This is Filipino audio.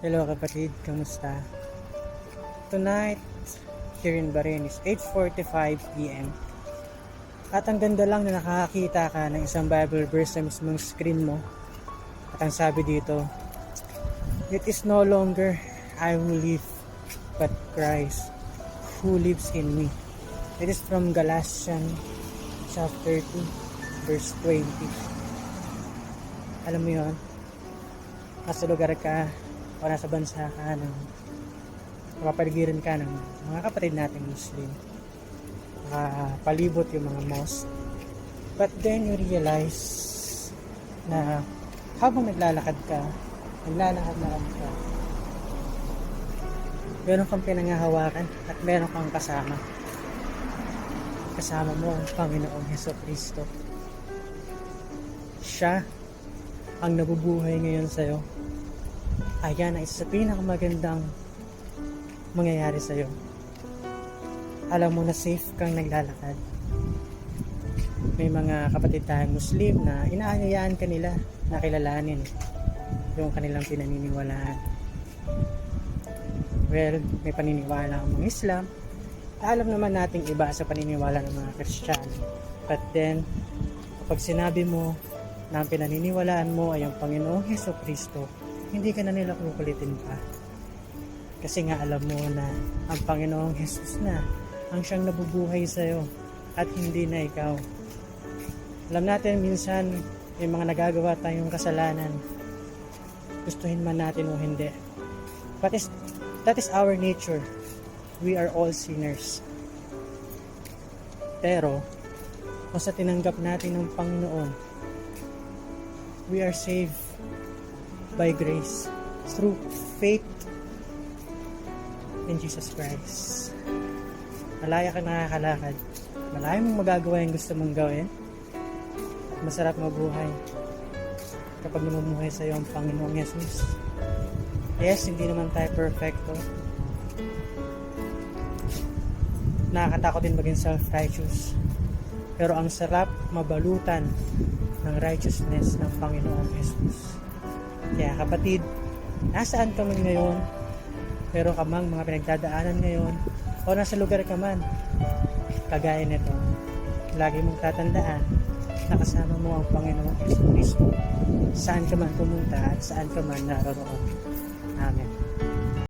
Hello kapatid, kamusta? Tonight, here in Bahrain is 8:45 p.m. At ang ganda lang na nakakakita ka ng isang Bible verse sa mismong screen mo. At ang sabi dito, "It is no longer I who live, but Christ who lives in me." It is from Galatians chapter 2, verse 20. Alam mo yun? Nasa lugar ka o nasa bansa ka ng mapapaligiran ka ng mga kapatid nating Muslim, palibot yung mga mosque, but then you realize na habang naglalakad ka meron kang pinangahawakan at meron kang kasama mo ang Panginoong Jesucristo. Siya ang nabubuhay ngayon sa'yo. Ayan ay isa sa pinakamagandang mangyayari sa'yo. Alam mo na safe kang naglalakad. May mga kapatid tayong Muslim na inaanyayaan kanila na kilalanin yung kanilang pinaniniwalaan. Well, may paniniwala ang mga Islam. Alam naman nating iba sa paniniwala ng mga Kristiyano. But then, kapag sinabi mo na ang pinaniniwalaan mo ay ang Panginoong Jesucristo, hindi ka na nila kukulitin pa. Kasi nga alam mo na ang Panginoong Jesus na ang siyang nabubuhay sa'yo at hindi na ikaw. Alam natin minsan may mga nagagawa tayong kasalanan. Gustuhin man natin o hindi. But that is our nature. We are all sinners. Pero kung sa tinanggap natin ng Panginoon, we are saved by grace through faith in Jesus Christ. Malaya ka nakakalakad. Malaya mong magagawa yung gusto mong gawin. At masarap mabuhay kapag namumuhay sa iyo ang Panginoong Jesus. Yes, hindi naman tayo perfecto. Nakakatakot din maging self-righteous. Pero ang sarap mabalutan ng righteousness ng Panginoong Jesus. Kaya kapatid, nasaan ka man ngayon, pero ka mang mga pinagdadaanan ngayon, o nasa lugar ka man, kagaya nito, lagi mong tatandaan na kasama mo ang Panginoong Jesucristo saan ka man pumunta at saan ka man naroon. Amen.